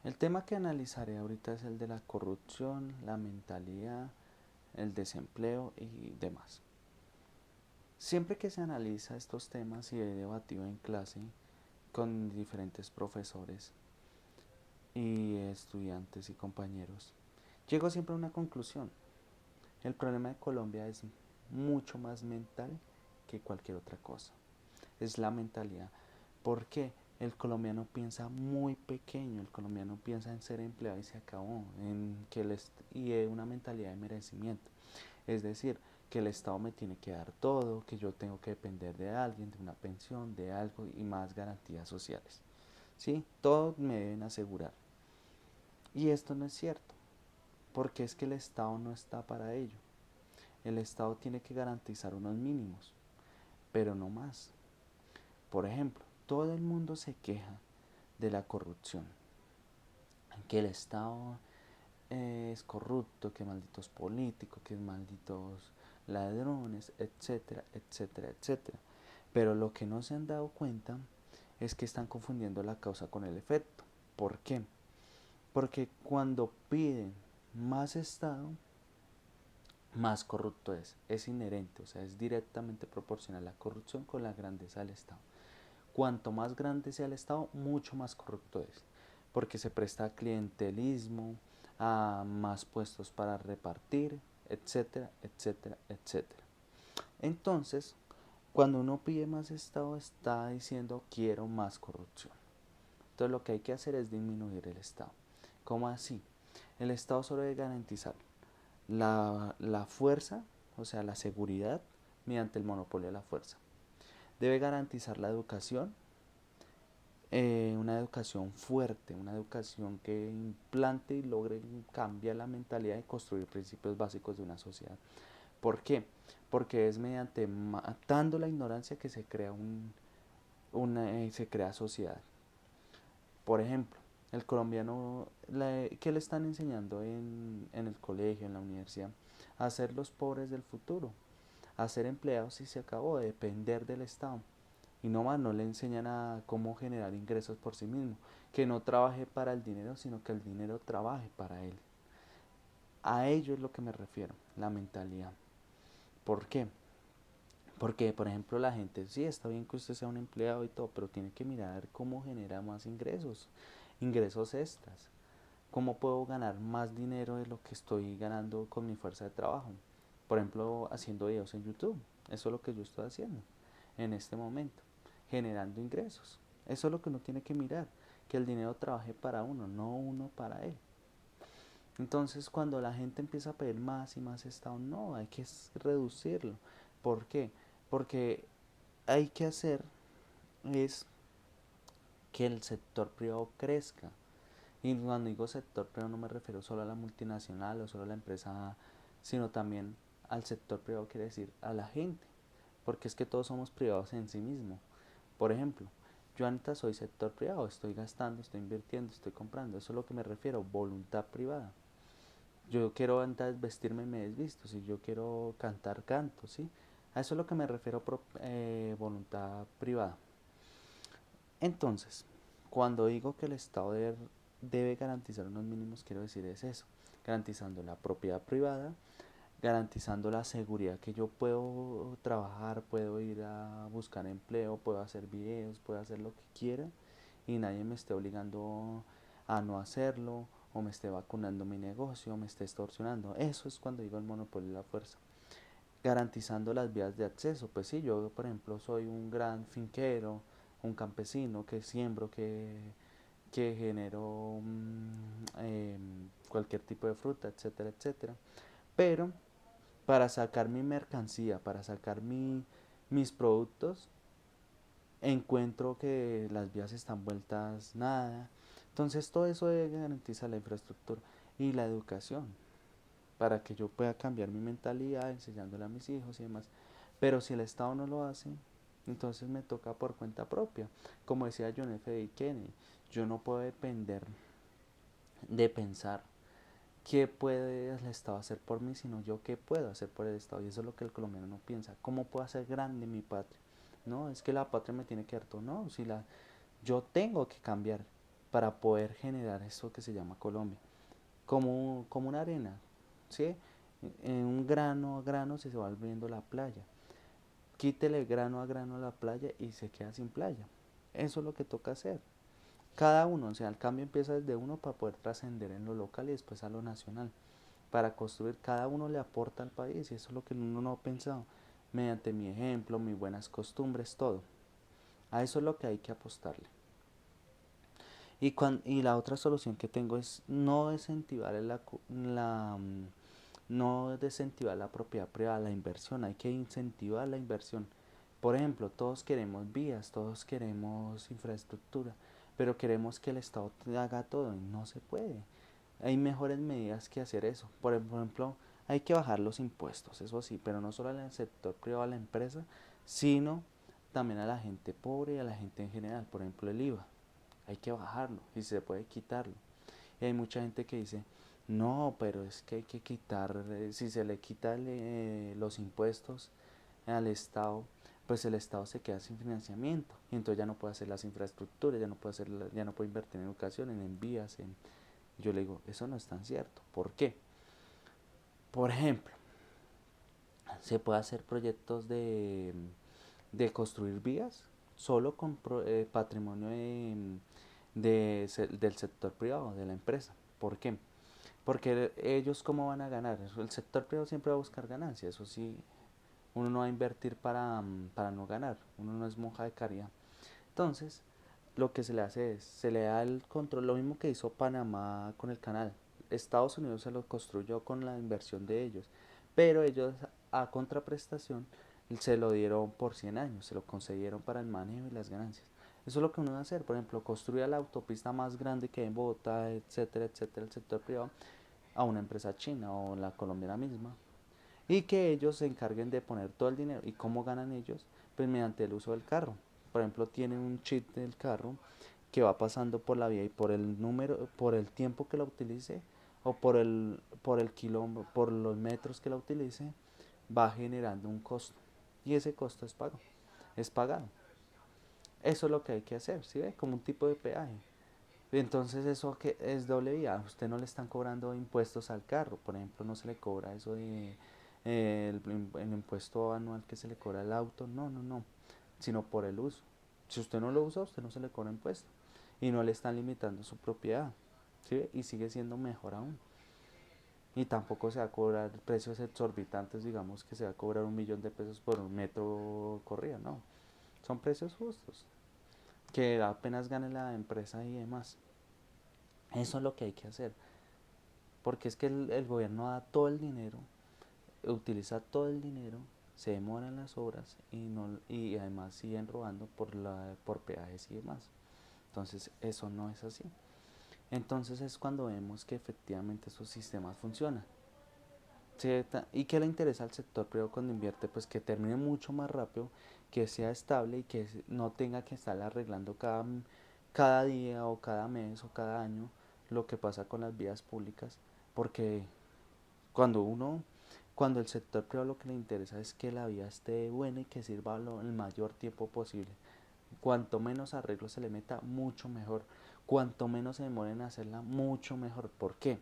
El tema que analizaré ahorita es el de la corrupción, la mentalidad, el desempleo y demás. Siempre que se analiza estos temas y he debatido en clase con diferentes profesores y estudiantes y compañeros, llego siempre a una conclusión. El problema de Colombia es mucho más mental que cualquier otra cosa. Es la mentalidad. ¿Por qué? El colombiano piensa muy pequeño, el colombiano piensa en ser empleado y se acabó, y es una mentalidad de merecimiento. Es decir, que el Estado me tiene que dar todo, que yo tengo que depender de alguien, de una pensión, de algo y más garantías sociales. ¿Sí? Todo me deben asegurar. Y esto no es cierto, porque es que el Estado no está para ello. El Estado tiene que garantizar unos mínimos, pero no más. Por ejemplo, todo el mundo se queja de la corrupción, que el Estado es corrupto, que malditos políticos, que malditos ladrones, etcétera, etcétera, etcétera. Pero lo que no se han dado cuenta es que están confundiendo la causa con el efecto. ¿Por qué? Porque cuando piden más Estado, más corrupto es. Es inherente, o sea, es directamente proporcional la corrupción con la grandeza del Estado. Cuanto más grande sea el Estado, mucho más corrupto es, porque se presta a clientelismo, a más puestos para repartir, etcétera, etcétera, etcétera. Entonces, cuando uno pide más Estado, está diciendo quiero más corrupción. Entonces, lo que hay que hacer es disminuir el Estado. ¿Cómo así? El Estado solo debe garantizar la fuerza, o sea, la seguridad, mediante el monopolio de la fuerza. Debe garantizar la educación, una educación fuerte, una educación que implante y logre cambiar la mentalidad y construir principios básicos de una sociedad. ¿Por qué? Porque es mediante matando la ignorancia que se crea se crea sociedad. Por ejemplo, el colombiano, ¿qué le están enseñando en el colegio, en la universidad? A ser los pobres del futuro, a ser empleados y se acabó, de depender del Estado. Y no más, no le enseñan a cómo generar ingresos por sí mismo, que no trabaje para el dinero, sino que el dinero trabaje para él. A ello es lo que me refiero, la mentalidad. ¿Por qué? Porque, por ejemplo, la gente, sí, está bien que usted sea un empleado y todo, pero tiene que mirar cómo genera más ingresos, ingresos extras. ¿Cómo puedo ganar más dinero de lo que estoy ganando con mi fuerza de trabajo? Por ejemplo, haciendo videos en YouTube. Eso es lo que yo estoy haciendo en este momento, generando ingresos. Eso es lo que uno tiene que mirar, que el dinero trabaje para uno, no uno para él. Entonces, cuando la gente empieza a pedir más y más Estado, no, hay que reducirlo. ¿Por qué? Porque hay que hacer es que el sector privado crezca. Y cuando digo sector privado no me refiero solo a la multinacional o solo a la empresa, sino también al sector privado, quiere decir a la gente, porque es que todos somos privados en sí mismo. Por ejemplo, yo ahorita soy sector privado, estoy gastando, estoy invirtiendo, estoy comprando, eso es lo que me refiero, voluntad privada. Yo quiero antes vestirme, me desvisto, si yo quiero cantar, canto, ¿sí? A eso es lo que me refiero voluntad privada. Entonces, cuando digo que el Estado debe garantizar unos mínimos, quiero decir es eso, garantizando la propiedad privada, garantizando la seguridad que yo puedo trabajar, puedo ir a buscar empleo, puedo hacer videos, puedo hacer lo que quiera y nadie me esté obligando a no hacerlo o me esté vacunando mi negocio o me esté extorsionando. Eso es cuando digo el monopolio de la fuerza. Garantizando las vías de acceso. Pues sí, yo por ejemplo soy un gran finquero, un campesino que siembro, que genero cualquier tipo de fruta, etcétera, etcétera. Pero para sacar mi mercancía, para sacar mis productos, encuentro que las vías están vueltas nada. Entonces todo eso debe garantizar la infraestructura y la educación para que yo pueda cambiar mi mentalidad enseñándole a mis hijos y demás. Pero si el Estado no lo hace, entonces me toca por cuenta propia. Como decía John F. Kennedy, yo no puedo depender de pensar qué puede el Estado hacer por mí, sino yo qué puedo hacer por el Estado. Y eso es lo que el colombiano no piensa. ¿Cómo puedo hacer grande mi patria? No, es que la patria me tiene que dar todo. No, si yo tengo que cambiar. para poder generar eso que se llama Colombia, como una arena, ¿sí? En un grano a grano se va volviendo la playa. Quítele grano a grano a la playa y se queda sin playa. Eso es lo que toca hacer. Cada uno, o sea, el cambio empieza desde uno para poder trascender en lo local y después a lo nacional. Para construir, cada uno le aporta al país y eso es lo que uno no ha pensado. Mediante mi ejemplo, mis buenas costumbres, todo. A eso es lo que hay que apostarle. Y la otra solución que tengo es no desincentivar no desincentivar la propiedad privada, la inversión, hay que incentivar la inversión. Por ejemplo, todos queremos vías, todos queremos infraestructura, pero queremos que el Estado haga todo y no se puede. Hay mejores medidas que hacer eso. Por ejemplo, hay que bajar los impuestos, eso sí, pero no solo al sector privado, a la empresa, sino también a la gente pobre y a la gente en general. Por ejemplo, el IVA hay que bajarlo y se puede quitarlo. Y hay mucha gente que dice, no, pero es que hay que quitar, si se le quita los impuestos al Estado, pues el Estado se queda sin financiamiento y entonces ya no puede hacer las infraestructuras, ya no puede invertir en educación, en vías, yo le digo, eso no es tan cierto. ¿Por qué? Por ejemplo, se puede hacer proyectos de construir vías solo con patrimonio del sector privado, de la empresa. ¿Por qué? Porque ellos cómo van a ganar. El sector privado siempre va a buscar ganancias, eso sí, uno no va a invertir para no ganar, uno no es monja de caridad. Entonces, lo que se le hace es, se le da el control, lo mismo que hizo Panamá con el canal. Estados Unidos se lo construyó con la inversión de ellos, pero ellos a contraprestación se lo dieron por 100 años, se lo concedieron para el manejo y las ganancias. Eso es lo que uno debe hacer, por ejemplo, construir la autopista más grande que hay en Bogotá, etcétera, etcétera, el sector privado, a una empresa china o la colombiana misma, y que ellos se encarguen de poner todo el dinero. ¿Y cómo ganan ellos? Pues mediante el uso del carro. Por ejemplo, tienen un chip del carro que va pasando por la vía y por el número, por el tiempo que la utilice o por el kilómetro, por los metros que la utilice, va generando un costo. Y ese costo es pagado. Eso es lo que hay que hacer, ¿sí ve? Como un tipo de peaje. Entonces eso que es doble vía, a usted no le están cobrando impuestos al carro, por ejemplo, no se le cobra eso de el impuesto anual que se le cobra al auto, no, no, no, sino por el uso. Si usted no lo usa, a usted no se le cobra impuesto y no le están limitando su propiedad, ¿sí? Y sigue siendo mejor aún. Y tampoco se va a cobrar precios exorbitantes, digamos que se va a cobrar 1.000.000 de pesos por un metro corrido, no. Son precios justos, que apenas gane la empresa y demás. Eso es lo que hay que hacer. Porque es que el gobierno da todo el dinero, utiliza todo el dinero, se demoran las obras y además siguen robando por peajes y demás. Entonces eso no es así. Entonces es cuando vemos que efectivamente esos sistemas funcionan. ¿Y qué le interesa al sector privado cuando invierte? Pues que termine mucho más rápido, que sea estable y que no tenga que estar arreglando cada día o cada mes o cada año lo que pasa con las vías públicas. Porque cuando cuando el sector privado lo que le interesa es que la vía esté buena y que sirva el mayor tiempo posible. Cuanto menos arreglo se le meta, mucho mejor. Cuanto menos se demoren en hacerla, mucho mejor. ¿Por qué?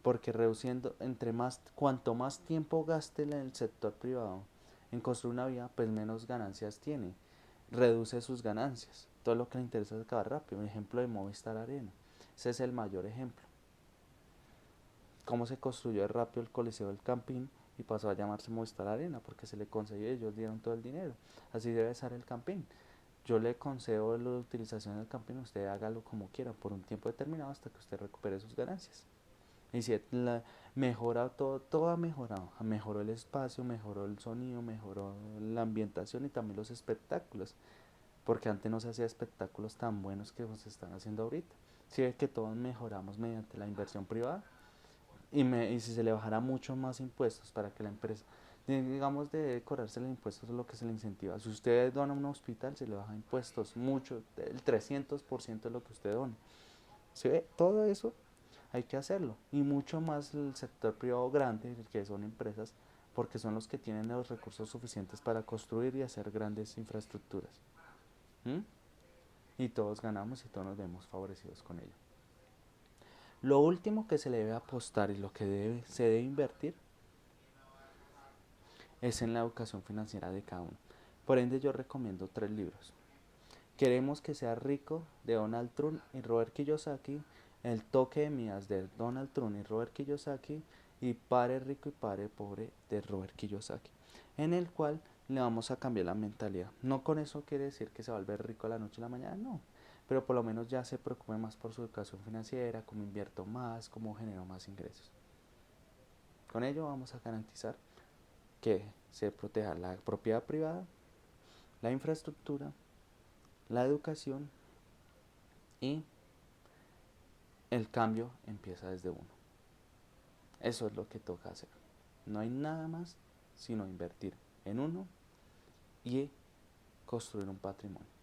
Porque reduciendo, cuanto más tiempo gaste el sector privado en construir una vía, pues menos ganancias tiene. Reduce sus ganancias. Todo lo que le interesa es acabar rápido. Un ejemplo de Movistar Arena. Ese es el mayor ejemplo. Cómo se construyó rápido el Coliseo del Campín y pasó a llamarse Movistar Arena porque se le concedió y ellos dieron todo el dinero. Así debe ser el Campín. Yo le concedo la utilización del Campín, usted hágalo como quiera por un tiempo determinado hasta que usted recupere sus ganancias. Y si mejora todo ha mejorado. Mejoró el espacio, mejoró el sonido, mejoró la ambientación y también los espectáculos. Porque antes no se hacía espectáculos tan buenos que se están haciendo ahorita. Si ve que todos mejoramos mediante la inversión privada y si se le bajara mucho más impuestos para que la empresa, digamos, de cobrarse el impuesto es lo que se le incentiva. Si usted dona un hospital, se le baja impuestos mucho, el 300% de lo que usted dona. ¿Sí ve? Todo eso hay que hacerlo. Y mucho más el sector privado grande, que son empresas, porque son los que tienen los recursos suficientes para construir y hacer grandes infraestructuras. ¿Mm? y todos ganamos y todos nos vemos favorecidos con ello. Lo último que se le debe apostar y lo que se debe invertir es en la educación financiera de cada uno. Por ende, yo recomiendo 3 libros. Queremos que sea rico de Donald Trump y Robert Kiyosaki, El toque de Midas de Donald Trump y Robert Kiyosaki y Padre rico y Padre pobre de Robert Kiyosaki, en el cual le vamos a cambiar la mentalidad. No con eso quiere decir que se va a volver rico a la noche a la mañana, no, pero por lo menos ya se preocupe más por su educación financiera, cómo invierto más, cómo genero más ingresos. Con ello vamos a garantizar que se proteja la propiedad privada, la infraestructura, la educación y el cambio empieza desde uno. Eso es lo que toca hacer. No hay nada más sino invertir en uno y construir un patrimonio.